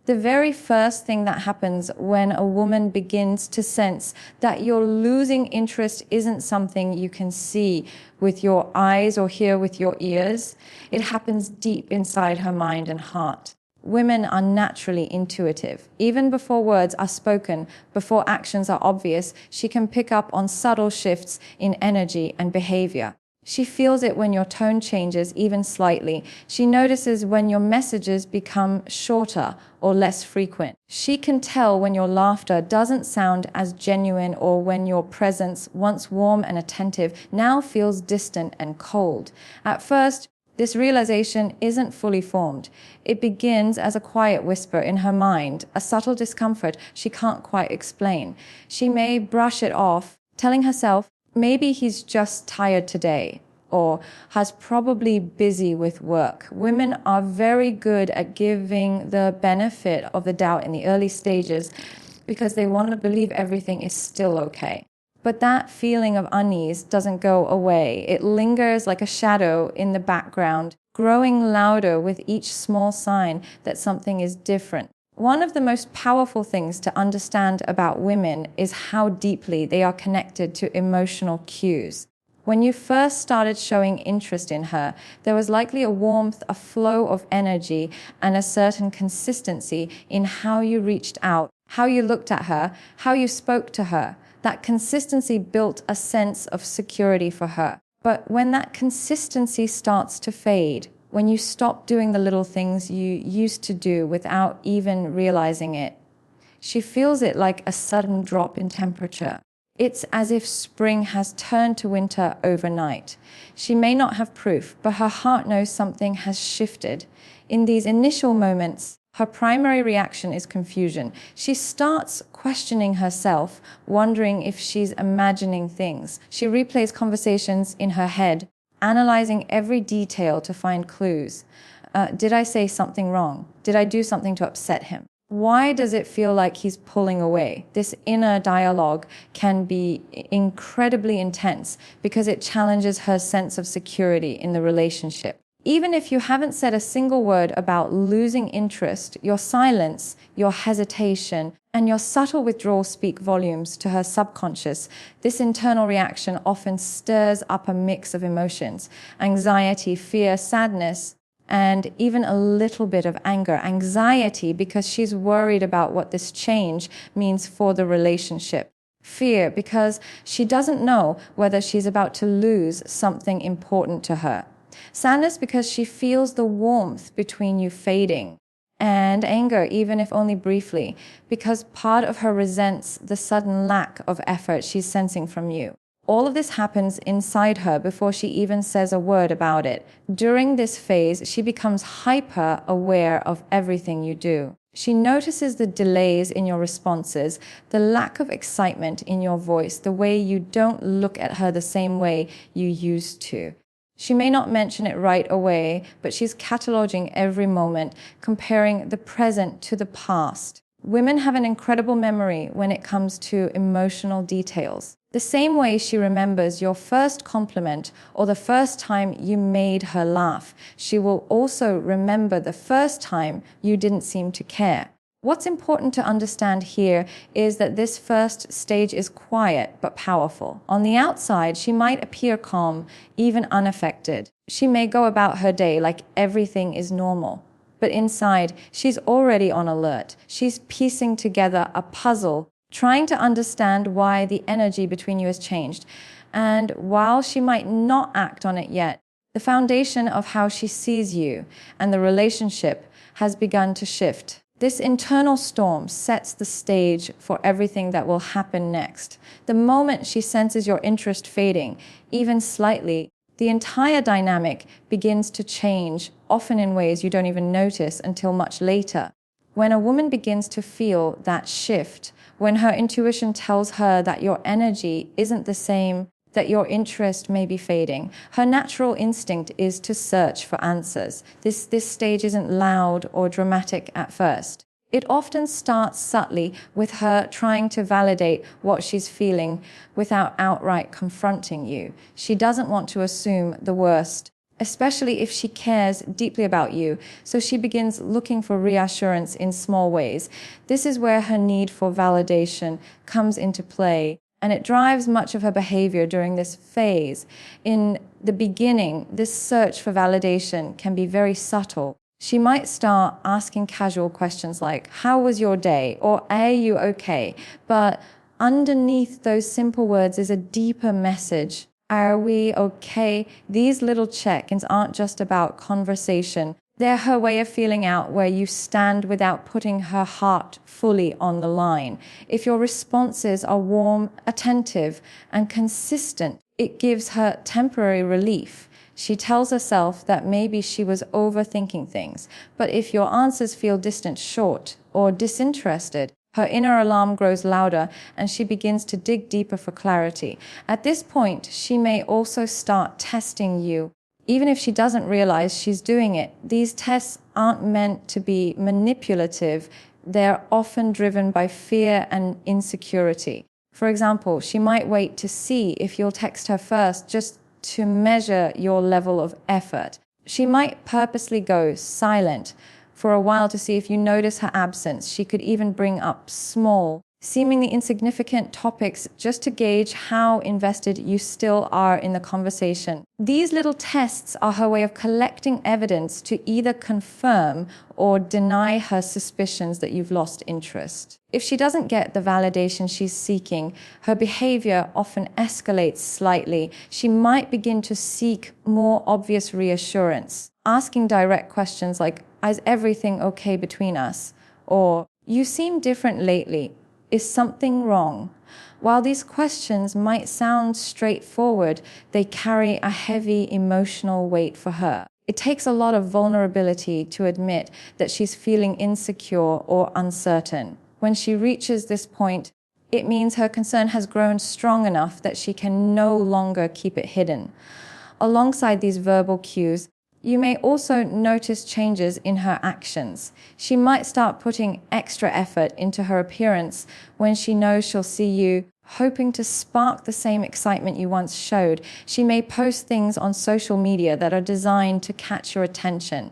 The very first thing that happens when a woman begins to sense that your losing interest isn't something you can see with your eyes or hear with your ears, it happens deep inside her mind and heart. Women are naturally intuitive. Even before words are spoken, before actions are obvious, she can pick up on subtle shifts in energy and behavior. She feels it when your tone changes even slightly. She notices when your messages become shorter or less frequent. She can tell when your laughter doesn't sound as genuine or when your presence, once warm and attentive, now feels distant and cold. At first, this realization isn't fully formed. It begins as a quiet whisper in her mind, a subtle discomfort she can't quite explain. She may brush it off, telling herself, maybe he's just tired today, or has probably busy with work. Women are very good at giving the benefit of the doubt in the early stages because they want to believe everything is still okay. But that feeling of unease doesn't go away. It lingers like a shadow in the background, growing louder with each small sign that something is different. One of the most powerful things to understand about women is how deeply they are connected to emotional cues. When you first started showing interest in her, there was likely a warmth, a flow of energy, and a certain consistency in how you reached out, how you looked at her, how you spoke to her. That consistency built a sense of security for her. But when that consistency starts to fade, when you stop doing the little things you used to do without even realizing it, she feels it like a sudden drop in temperature. It's as if spring has turned to winter overnight. She may not have proof, but her heart knows something has shifted. In these initial moments, her primary reaction is confusion. She starts questioning herself, wondering if she's imagining things. She replays conversations in her head, analyzing every detail to find clues. Did I say something wrong? Did I do something to upset him? Why does it feel like he's pulling away? This inner dialogue can be incredibly intense because it challenges her sense of security in the relationship. Even if you haven't said a single word about losing interest, your silence, your hesitation, and your subtle withdrawal speak volumes to her subconscious. This internal reaction often stirs up a mix of emotions: anxiety, fear, sadness, and even a little bit of anger. Anxiety because she's worried about what this change means for the relationship. Fear because she doesn't know whether she's about to lose something important to her. Sadness because she feels the warmth between you fading. And anger, even if only briefly, because part of her resents the sudden lack of effort she's sensing from you. All of this happens inside her before she even says a word about it. During this phase, she becomes hyper aware of everything you do. She notices the delays in your responses, the lack of excitement in your voice, the way you don't look at her the same way you used to. She may not mention it right away, but she's cataloging every moment, comparing the present to the past. Women have an incredible memory when it comes to emotional details. The same way she remembers your first compliment or the first time you made her laugh, she will also remember the first time you didn't seem to care. What's important to understand here is that this first stage is quiet but powerful. On the outside, she might appear calm, even unaffected. She may go about her day like everything is normal. But inside, she's already on alert. She's piecing together a puzzle, trying to understand why the energy between you has changed. And while she might not act on it yet, the foundation of how she sees you and the relationship has begun to shift. This internal storm sets the stage for everything that will happen next. The moment she senses your interest fading, even slightly, the entire dynamic begins to change, often in ways you don't even notice until much later. When a woman begins to feel that shift, when her intuition tells her that your energy isn't the same, that your interest may be fading, her natural instinct is to search for answers. This stage isn't loud or dramatic at first. It often starts subtly with her trying to validate what she's feeling without outright confronting you. She doesn't want to assume the worst. especially if she cares deeply about you. So she begins looking for reassurance in small ways. This is where her need for validation comes into play, and it drives much of her behavior during this phase. In the beginning, this search for validation can be very subtle. She might start asking casual questions like, "How was your day?" or "Are you okay?" But underneath those simple words is a deeper message. Are we okay? These little check-ins aren't just about conversation. They're her way of feeling out where you stand without putting her heart fully on the line. If your responses are warm, attentive, and consistent, it gives her temporary relief. She tells herself that maybe she was overthinking things. But if your answers feel distant, short, or disinterested, her inner alarm grows louder and she begins to dig deeper for clarity. At this point, she may also start testing you. Even if she doesn't realize she's doing it, these tests aren't meant to be manipulative. They're often driven by fear and insecurity. For example, she might wait to see if you'll text her first just to measure your level of effort. She might purposely go silent for a while to see if you notice her absence. She could even bring up small, seemingly insignificant topics just to gauge how invested you still are in the conversation. These little tests are her way of collecting evidence to either confirm or deny her suspicions that you've lost interest. If she doesn't get the validation she's seeking, her behavior often escalates slightly. She might begin to seek more obvious reassurance, asking direct questions like, "Is everything okay between us?" Or, "You seem different lately. Is something wrong?" While these questions might sound straightforward, they carry a heavy emotional weight for her. It takes a lot of vulnerability to admit that she's feeling insecure or uncertain. When she reaches this point, it means her concern has grown strong enough that she can no longer keep it hidden. Alongside these verbal cues, you may also notice changes in her actions. She might start putting extra effort into her appearance when she knows she'll see you, hoping to spark the same excitement you once showed. She may post things on social media that are designed to catch your attention.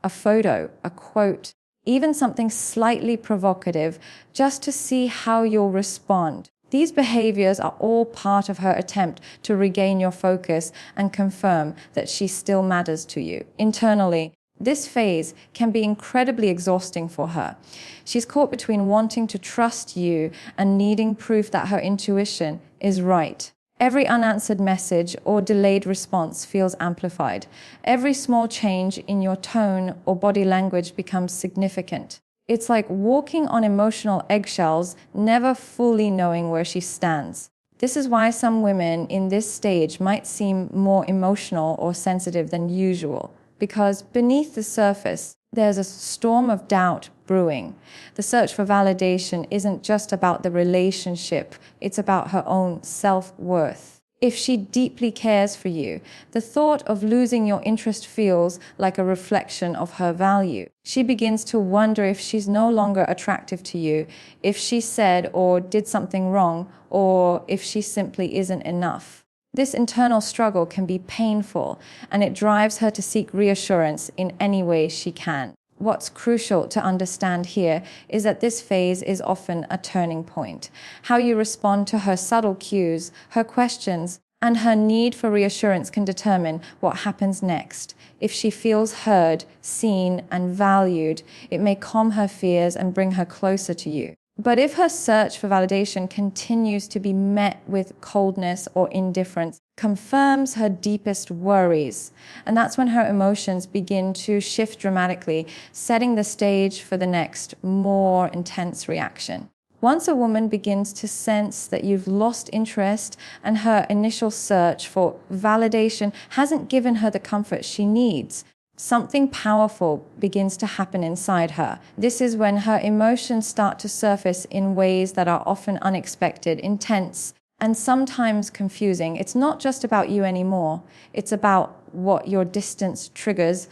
A photo, a quote, even something slightly provocative, just to see how you'll respond. These behaviors are all part of her attempt to regain your focus and confirm that she still matters to you. Internally, this phase can be incredibly exhausting for her. She's caught between wanting to trust you and needing proof that her intuition is right. Every unanswered message or delayed response feels amplified. Every small change in your tone or body language becomes significant. It's like walking on emotional eggshells, never fully knowing where she stands. This is why some women in this stage might seem more emotional or sensitive than usual, because beneath the surface, there's a storm of doubt brewing. The search for validation isn't just about the relationship, it's about her own self-worth. If she deeply cares for you, the thought of losing your interest feels like a reflection of her value. She begins to wonder if she's no longer attractive to you, if she said or did something wrong, or if she simply isn't enough. This internal struggle can be painful, and it drives her to seek reassurance in any way she can. What's crucial to understand here is that this phase is often a turning point. How you respond to her subtle cues, her questions, and her need for reassurance can determine what happens next. If she feels heard, seen, and valued, it may calm her fears and bring her closer to you. But if her search for validation continues to be met with coldness or indifference, confirms her deepest worries. And that's when her emotions begin to shift dramatically, setting the stage for the next, more intense reaction. Once a woman begins to sense that you've lost interest and her initial search for validation hasn't given her the comfort she needs, something powerful begins to happen inside her. This is when her emotions start to surface in ways that are often unexpected, intense, and sometimes confusing. It's not just about you anymore. It's about what your distance triggers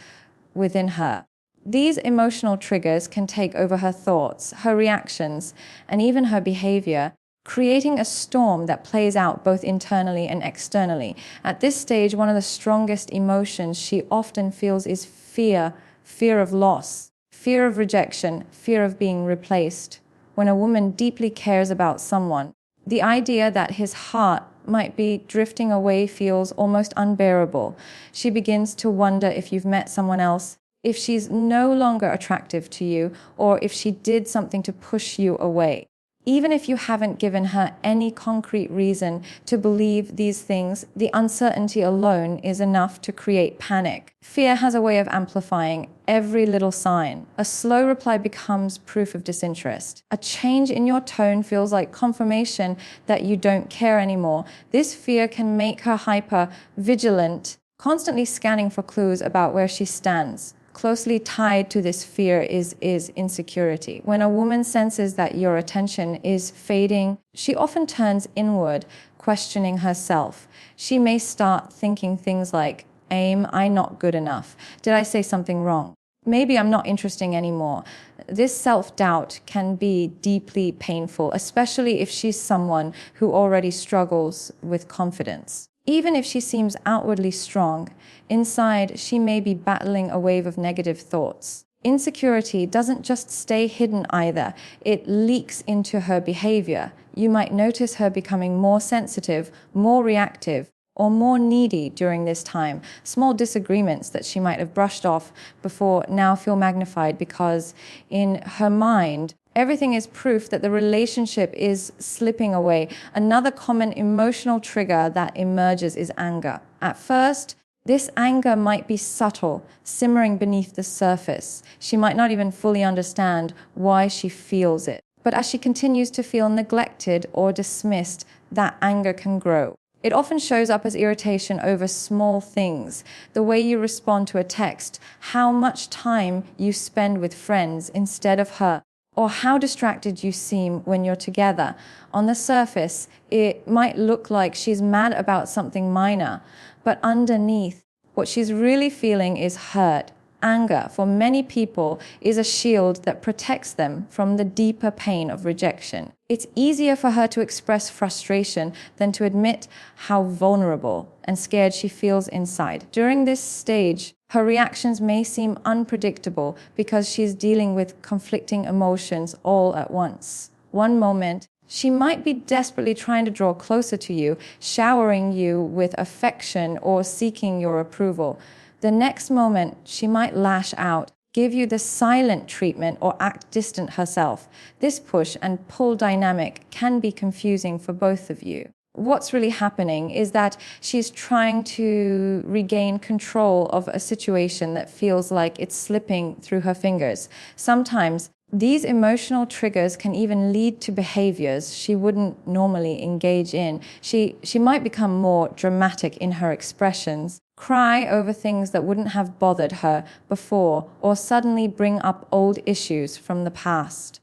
within her. These emotional triggers can take over her thoughts, her reactions, and even her behavior. creating a storm that plays out both internally and externally. At this stage, one of the strongest emotions she often feels is fear, fear of loss, fear of rejection, fear of being replaced. When a woman deeply cares about someone, the idea that his heart might be drifting away feels almost unbearable. She begins to wonder if you've met someone else, if she's no longer attractive to you, or if she did something to push you away. Even if you haven't given her any concrete reason to believe these things, the uncertainty alone is enough to create panic. Fear has a way of amplifying every little sign. A slow reply becomes proof of disinterest. A change in your tone feels like confirmation that you don't care anymore. This fear can make her hyper vigilant, constantly scanning for clues about where she stands. Closely tied to this fear is insecurity. When a woman senses that your attention is fading, she often turns inward, questioning herself. She may start thinking things like, am I not good enough? Did I say something wrong? Maybe I'm not interesting anymore. This self-doubt can be deeply painful, especially if she's someone who already struggles with confidence. Even if she seems outwardly strong, inside she may be battling a wave of negative thoughts. Insecurity doesn't just stay hidden either, it leaks into her behavior. You might notice her becoming more sensitive, more reactive, or more needy during this time. Small disagreements that she might have brushed off before now feel magnified because in her mind, everything is proof that the relationship is slipping away. Another common emotional trigger that emerges is anger. At first, this anger might be subtle, simmering beneath the surface. She might not even fully understand why she feels it. But as she continues to feel neglected or dismissed, that anger can grow. It often shows up as irritation over small things, the way you respond to a text, how much time you spend with friends instead of her, or how distracted you seem when you're together. On the surface, it might look like she's mad about something minor, but underneath, what she's really feeling is hurt. Anger, for many people, is a shield that protects them from the deeper pain of rejection. It's easier for her to express frustration than to admit how vulnerable and scared she feels inside. During this stage, her reactions may seem unpredictable because she's dealing with conflicting emotions all at once. One moment, she might be desperately trying to draw closer to you, showering you with affection or seeking your approval. The next moment, she might lash out, give you the silent treatment, or act distant herself. This push and pull dynamic can be confusing for both of you. What's really happening is that she's trying to regain control of a situation that feels like it's slipping through her fingers. Sometimes these emotional triggers can even lead to behaviors she wouldn't normally engage in. She might become more dramatic in her expressions, cry over things that wouldn't have bothered her before, or suddenly bring up old issues from the past.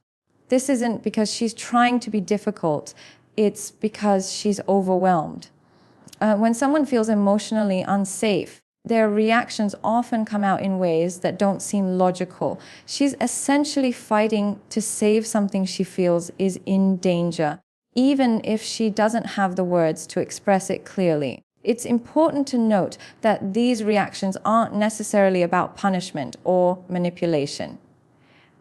This isn't because she's trying to be difficult, it's because she's overwhelmed. When someone feels emotionally unsafe, their reactions often come out in ways that don't seem logical. She's essentially fighting to save something she feels is in danger, even if she doesn't have the words to express it clearly. It's important to note that these reactions aren't necessarily about punishment or manipulation.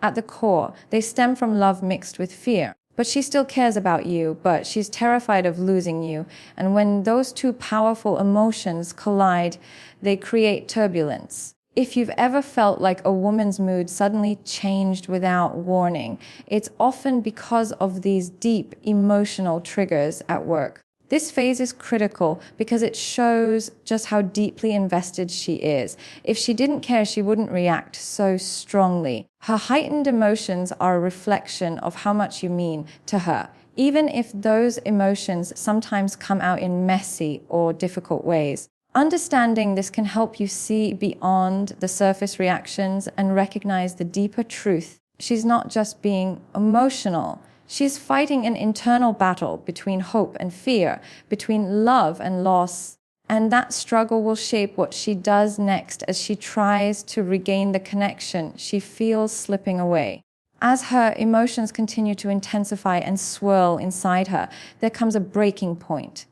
At the core, they stem from love mixed with fear. But she still cares about you, but she's terrified of losing you. And when those two powerful emotions collide, they create turbulence. If you've ever felt like a woman's mood suddenly changed without warning, it's often because of these deep emotional triggers at work. This phase is critical because it shows just how deeply invested she is. If she didn't care, she wouldn't react so strongly. Her heightened emotions are a reflection of how much you mean to her, even if those emotions sometimes come out in messy or difficult ways. Understanding this can help you see beyond the surface reactions and recognize the deeper truth. She's not just being emotional. She's fighting an internal battle between hope and fear, between love and loss, and that struggle will shape what she does next as she tries to regain the connection she feels slipping away. As her emotions continue to intensify and swirl inside her, there comes a breaking point,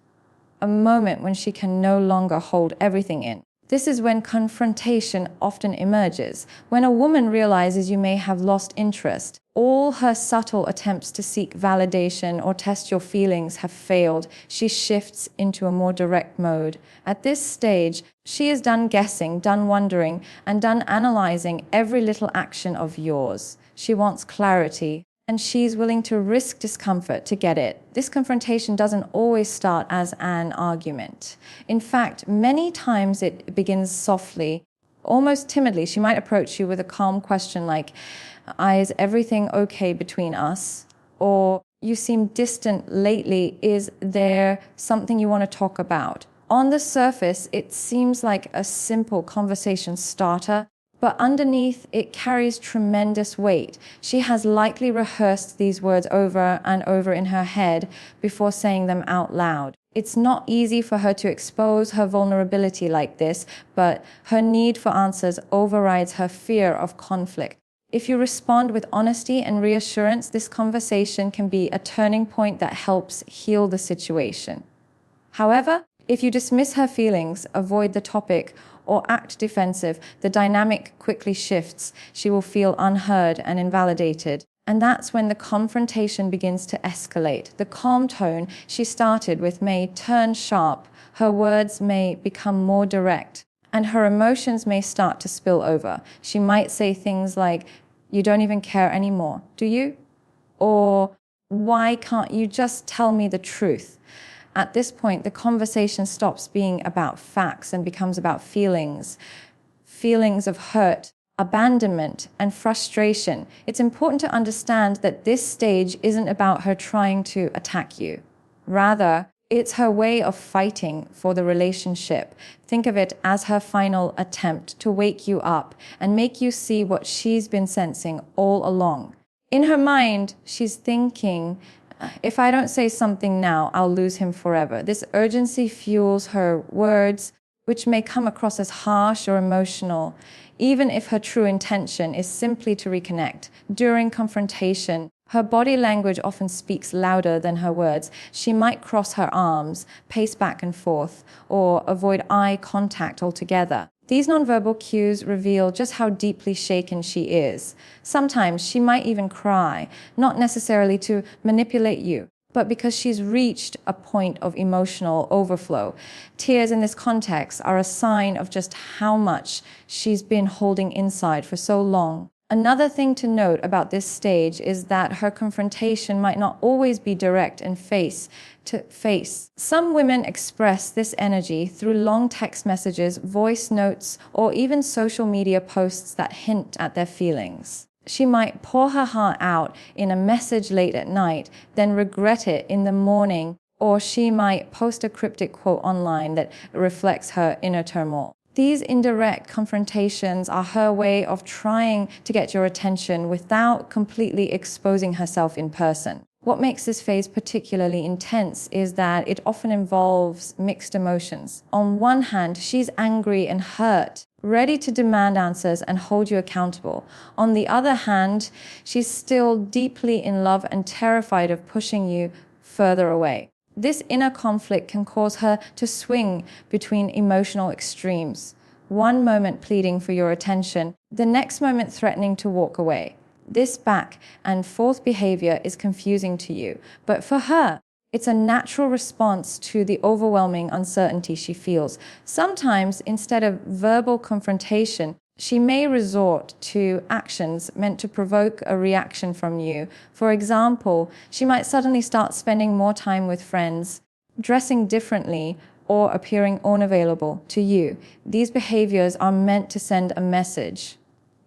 a moment when she can no longer hold everything in. This is when confrontation often emerges. When a woman realizes you may have lost interest, all her subtle attempts to seek validation or test your feelings have failed. She shifts into a more direct mode. At this stage, she is done guessing, done wondering, and done analyzing every little action of yours. She wants clarity, and she's willing to risk discomfort to get it. This confrontation doesn't always start as an argument. In fact, many times it begins softly, almost timidly. She might approach you with a calm question like, "Is everything okay between us?" Or, "You seem distant lately. Is there something you want to talk about?" On the surface, it seems like a simple conversation starter, but underneath it carries tremendous weight. She has likely rehearsed these words over and over in her head before saying them out loud. It's not easy for her to expose her vulnerability like this, but her need for answers overrides her fear of conflict. If you respond with honesty and reassurance, this conversation can be a turning point that helps heal the situation. However, if you dismiss her feelings, avoid the topic, or act defensive, the dynamic quickly shifts. She will feel unheard and invalidated. And that's when the confrontation begins to escalate. The calm tone she started with may turn sharp, her words may become more direct, and her emotions may start to spill over. She might say things like, "You don't even care anymore, do you?" Or, "Why can't you just tell me the truth?" At this point, the conversation stops being about facts and becomes about feelings. Feelings of hurt, abandonment, and frustration. It's important to understand that this stage isn't about her trying to attack you. Rather, it's her way of fighting for the relationship. Think of it as her final attempt to wake you up and make you see what she's been sensing all along. In her mind, she's thinking, "If I don't say something now, I'll lose him forever." This urgency fuels her words, which may come across as harsh or emotional, even if her true intention is simply to reconnect. During confrontation, her body language often speaks louder than her words. She might cross her arms, pace back and forth, or avoid eye contact altogether. These nonverbal cues reveal just how deeply shaken she is. Sometimes she might even cry, not necessarily to manipulate you, but because she's reached a point of emotional overflow. Tears in this context are a sign of just how much she's been holding inside for so long. Another thing to note about this stage is that her confrontation might not always be direct and face to face. Some women express this energy through long text messages, voice notes, or even social media posts that hint at their feelings. She might pour her heart out in a message late at night, then regret it in the morning, or she might post a cryptic quote online that reflects her inner turmoil. These indirect confrontations are her way of trying to get your attention without completely exposing herself in person. What makes this phase particularly intense is that it often involves mixed emotions. On one hand, she's angry and hurt, ready to demand answers and hold you accountable. On the other hand, she's still deeply in love and terrified of pushing you further away. This inner conflict can cause her to swing between emotional extremes. One moment pleading for your attention, the next moment threatening to walk away. This back and forth behavior is confusing to you, but for her, it's a natural response to the overwhelming uncertainty she feels. Sometimes, instead of verbal confrontation, she may resort to actions meant to provoke a reaction from you. For example, she might suddenly start spending more time with friends, dressing differently, or appearing unavailable to you. These behaviors are meant to send a message.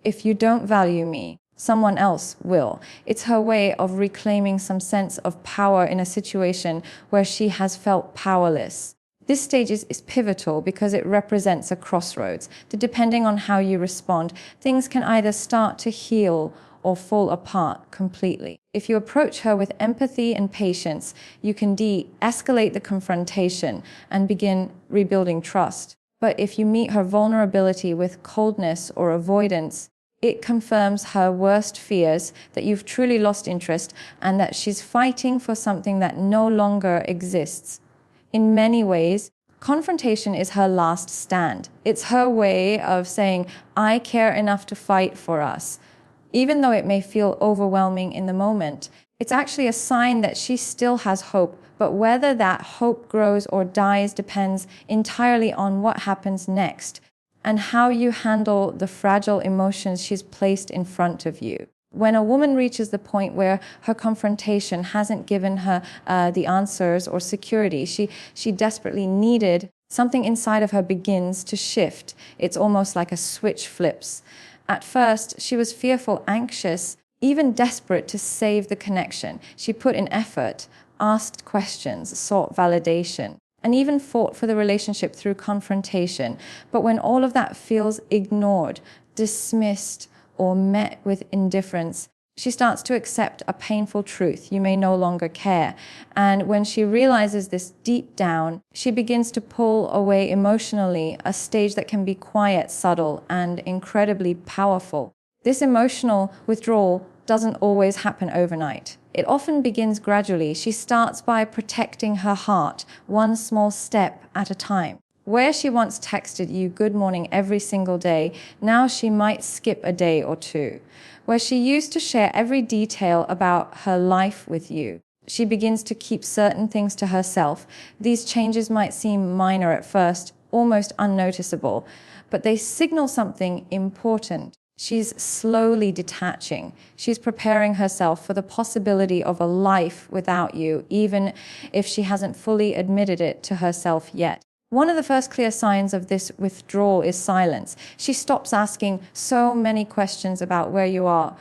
If you don't value me, someone else will. It's her way of reclaiming some sense of power in a situation where she has felt powerless. This stage is pivotal because it represents a crossroads. Depending on how you respond, things can either start to heal or fall apart completely. If you approach her with empathy and patience, you can de-escalate the confrontation and begin rebuilding trust. But if you meet her vulnerability with coldness or avoidance, It confirms her worst fears, that you've truly lost interest and that she's fighting for something that no longer exists. In many ways, confrontation is her last stand. It's her way of saying, I care enough to fight for us. Even though it may feel overwhelming in the moment, it's actually a sign that she still has hope, but whether that hope grows or dies depends entirely on what happens next and how you handle the fragile emotions she's placed in front of you. When a woman reaches the point where her confrontation hasn't given her the answers or security she desperately needed, something inside of her begins to shift. It's almost like a switch flips. At first, she was fearful, anxious, even desperate to save the connection. She put in effort, asked questions, sought validation, and even fought for the relationship through confrontation. But when all of that feels ignored, dismissed, or met with indifference, she starts to accept a painful truth: you may no longer care. And when she realizes this deep down, she begins to pull away emotionally, a stage that can be quiet, subtle, and incredibly powerful. This emotional withdrawal doesn't always happen overnight. It often begins gradually. She starts by protecting her heart, one small step at a time. Where she once texted you good morning every single day, now she might skip a day or two. Where she used to share every detail about her life with you, she begins to keep certain things to herself. These changes might seem minor at first, almost unnoticeable, but they signal something important. She's slowly detaching. She's preparing herself for the possibility of a life without you, even if she hasn't fully admitted it to herself yet. One of the first clear signs of this withdrawal is silence. She stops asking so many questions about where you are,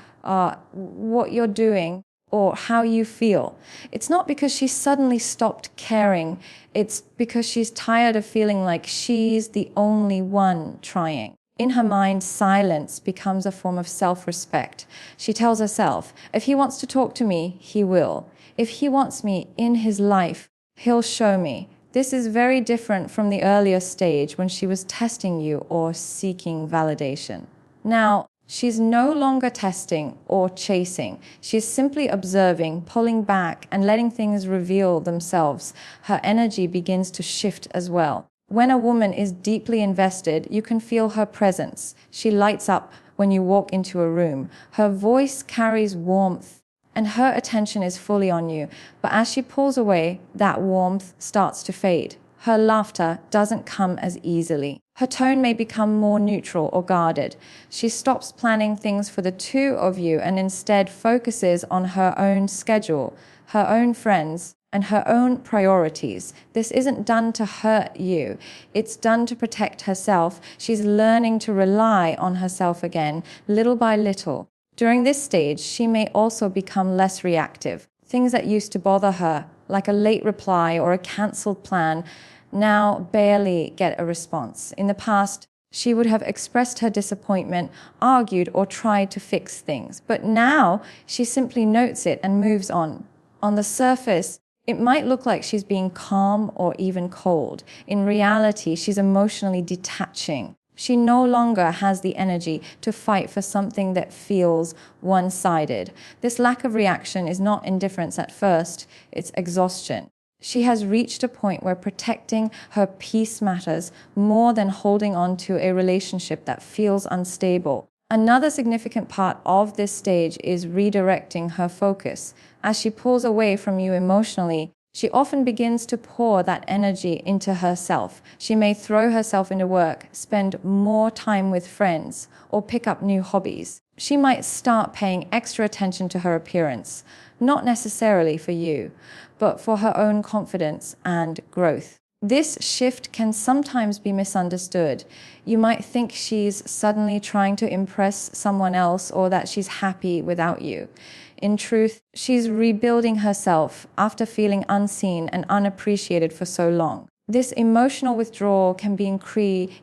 what you're doing, or how you feel. It's not because she suddenly stopped caring. It's because she's tired of feeling like she's the only one trying. In her mind, silence becomes a form of self-respect. She tells herself, if he wants to talk to me, he will. If he wants me in his life, he'll show me. This is very different from the earlier stage when she was testing you or seeking validation. Now, she's no longer testing or chasing. She's simply observing, pulling back, and letting things reveal themselves. Her energy begins to shift as well. When a woman is deeply invested, you can feel her presence. She lights up when you walk into a room. Her voice carries warmth, and her attention is fully on you. But as she pulls away, that warmth starts to fade. Her laughter doesn't come as easily. Her tone may become more neutral or guarded. She stops planning things for the two of you and instead focuses on her own schedule, her own friends, and her own priorities. This isn't done to hurt you. It's done to protect herself. She's learning to rely on herself again, little by little. During this stage, she may also become less reactive. Things that used to bother her, like a late reply or a cancelled plan, now barely get a response. In the past, she would have expressed her disappointment, argued, or tried to fix things. But now, she simply notes it and moves on. On the surface, it might look like she's being calm or even cold. In reality, she's emotionally detaching. She no longer has the energy to fight for something that feels one-sided. This lack of reaction is not indifference at first, it's exhaustion. She has reached a point where protecting her peace matters more than holding on to a relationship that feels unstable. Another significant part of this stage is redirecting her focus. As she pulls away from you emotionally, she often begins to pour that energy into herself. She may throw herself into work, spend more time with friends, or pick up new hobbies. She might start paying extra attention to her appearance, not necessarily for you, but for her own confidence and growth. This shift can sometimes be misunderstood. You might think she's suddenly trying to impress someone else or that she's happy without you. In truth, she's rebuilding herself after feeling unseen and unappreciated for so long. This emotional withdrawal can be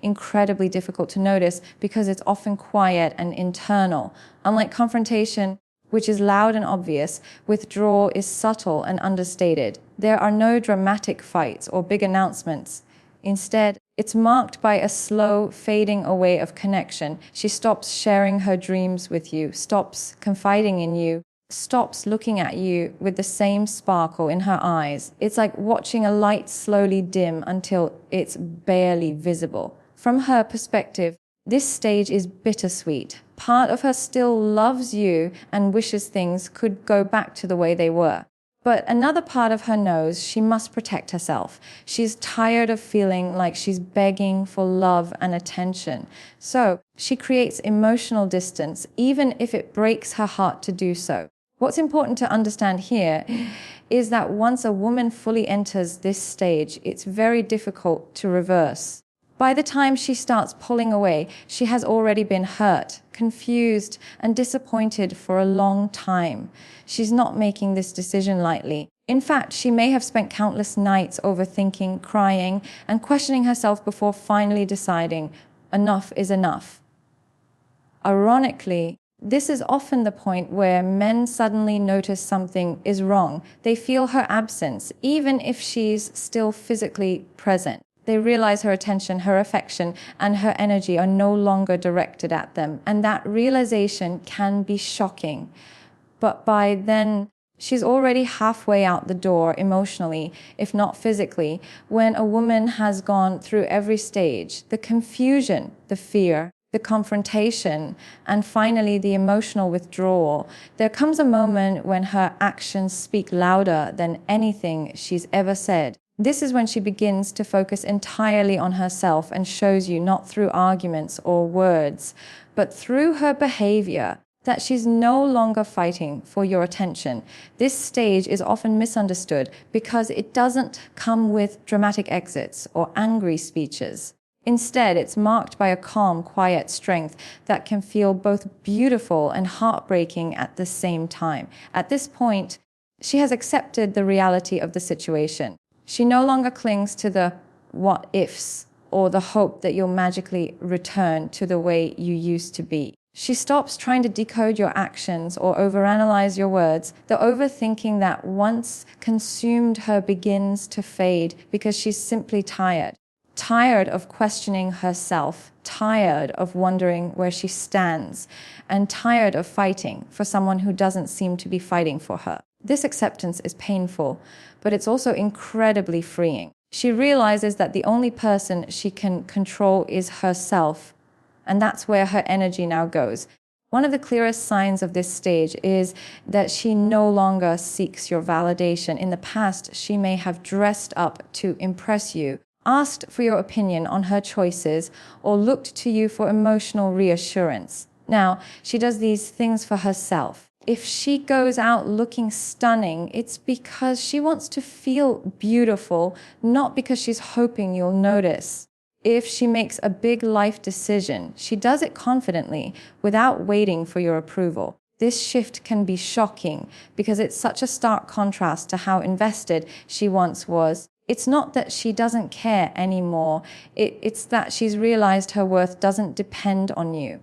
incredibly difficult to notice because it's often quiet and internal. Unlike confrontation, which is loud and obvious, withdrawal is subtle and understated. There are no dramatic fights or big announcements. Instead, It's marked by a slow fading away of connection. She stops sharing her dreams with you, stops confiding in you, stops looking at you with the same sparkle in her eyes. It's like watching a light slowly dim until it's barely visible. From her perspective, this stage is bittersweet. Part of her still loves you and wishes things could go back to the way they were. But another part of her knows she must protect herself. She's tired of feeling like she's begging for love and attention. So she creates emotional distance, even if it breaks her heart to do so. What's important to understand here is that once a woman fully enters this stage, it's very difficult to reverse. By the time she starts pulling away, she has already been hurt, confused, and disappointed for a long time. She's not making this decision lightly. In fact, she may have spent countless nights overthinking, crying, and questioning herself before finally deciding, enough is enough. Ironically, this is often the point where men suddenly notice something is wrong. They feel her absence, even if she's still physically present. They realize her attention, her affection, and her energy are no longer directed at them. And that realization can be shocking. But by then, she's already halfway out the door emotionally, if not physically. When a woman has gone through every stage, the confusion, the fear, the confrontation, and finally the emotional withdrawal, there comes a moment when her actions speak louder than anything she's ever said. This is when she begins to focus entirely on herself and shows you, not through arguments or words, but through her behavior, that she's no longer fighting for your attention. This stage is often misunderstood because it doesn't come with dramatic exits or angry speeches. Instead, it's marked by a calm, quiet strength that can feel both beautiful and heartbreaking at the same time. At this point, she has accepted the reality of the situation. She no longer clings to the what ifs or the hope that you'll magically return to the way you used to be. She stops trying to decode your actions or overanalyze your words. The overthinking that once consumed her begins to fade because she's simply tired. Tired of questioning herself, tired of wondering where she stands, and tired of fighting for someone who doesn't seem to be fighting for her. This acceptance is painful, but it's also incredibly freeing. She realizes that the only person she can control is herself, and that's where her energy now goes. One of the clearest signs of this stage is that she no longer seeks your validation. In the past, she may have dressed up to impress you, asked for your opinion on her choices, or looked to you for emotional reassurance. Now, she does these things for herself. If she goes out looking stunning, it's because she wants to feel beautiful, not because she's hoping you'll notice. If she makes a big life decision, she does it confidently, without waiting for your approval. This shift can be shocking because it's such a stark contrast to how invested she once was. It's not that she doesn't care anymore, it's that she's realized her worth doesn't depend on you.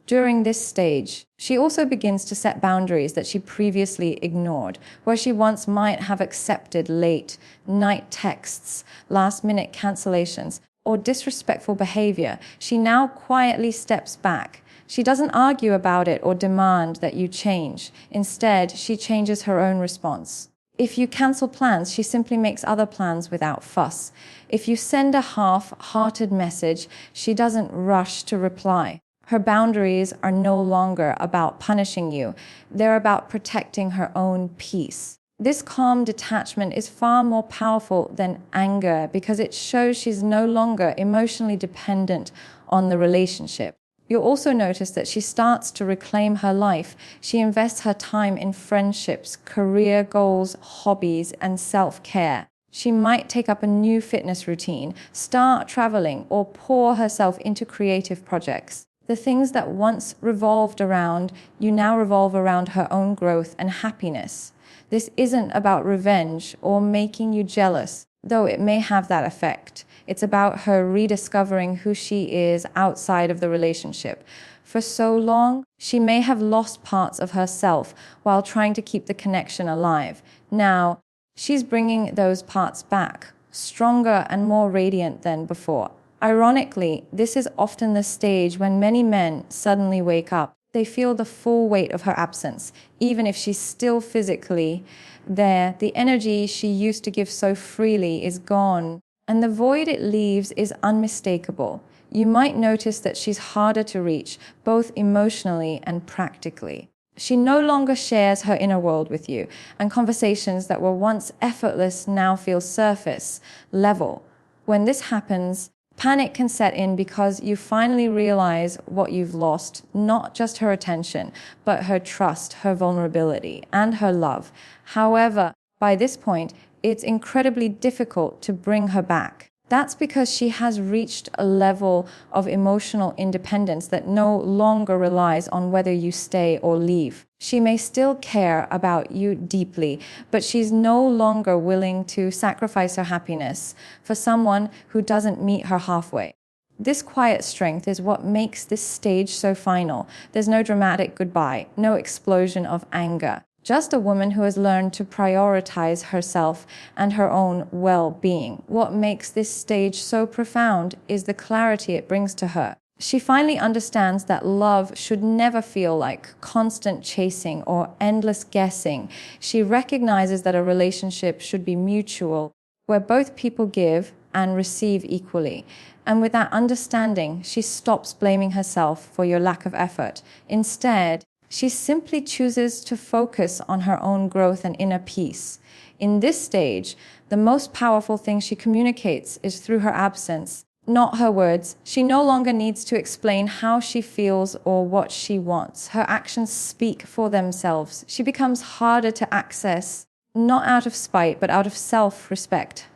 During this stage, she also begins to set boundaries that she previously ignored, where she once might have accepted late night texts, last-minute cancellations, or disrespectful behavior. She now quietly steps back. She doesn't argue about it or demand that you change. Instead, she changes her own response. If you cancel plans, she simply makes other plans without fuss. If you send a half-hearted message, she doesn't rush to reply. Her boundaries are no longer about punishing you. They're about protecting her own peace. This calm detachment is far more powerful than anger because it shows she's no longer emotionally dependent on the relationship. You'll also notice that she starts to reclaim her life. She invests her time in friendships, career goals, hobbies, and self-care. She might take up a new fitness routine, start traveling, or pour herself into creative projects. The things that once revolved around you now revolve around her own growth and happiness. This isn't about revenge or making you jealous, though it may have that effect. It's about her rediscovering who she is outside of the relationship. For so long, she may have lost parts of herself while trying to keep the connection alive. Now, she's bringing those parts back, stronger and more radiant than before. Ironically, this is often the stage when many men suddenly wake up. They feel the full weight of her absence. Even if she's still physically there, the energy she used to give so freely is gone, and the void it leaves is unmistakable. You might notice that she's harder to reach, both emotionally and practically. She no longer shares her inner world with you, and conversations that were once effortless now feel surface level. When this happens, panic can set in because you finally realize what you've lost, not just her attention, but her trust, her vulnerability, and her love. However, by this point, it's incredibly difficult to bring her back. That's because she has reached a level of emotional independence that no longer relies on whether you stay or leave. She may still care about you deeply, but she's no longer willing to sacrifice her happiness for someone who doesn't meet her halfway. This quiet strength is what makes this stage so final. There's no dramatic goodbye, no explosion of anger. Just a woman who has learned to prioritize herself and her own well-being. What makes this stage so profound is the clarity it brings to her. She finally understands that love should never feel like constant chasing or endless guessing. She recognizes that a relationship should be mutual, where both people give and receive equally. And with that understanding, she stops blaming herself for your lack of effort. Instead, she simply chooses to focus on her own growth and inner peace. In this stage, the most powerful thing she communicates is through her absence, not her words. She no longer needs to explain how she feels or what she wants. Her actions speak for themselves. She becomes harder to access, not out of spite, but out of self-respect.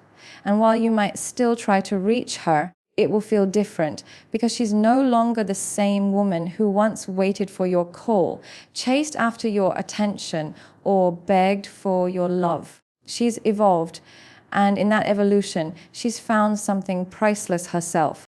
And while you might still try to reach her, it will feel different because she's no longer the same woman who once waited for your call, chased after your attention, or begged for your love. She's evolved, and in that evolution, she's found something priceless herself.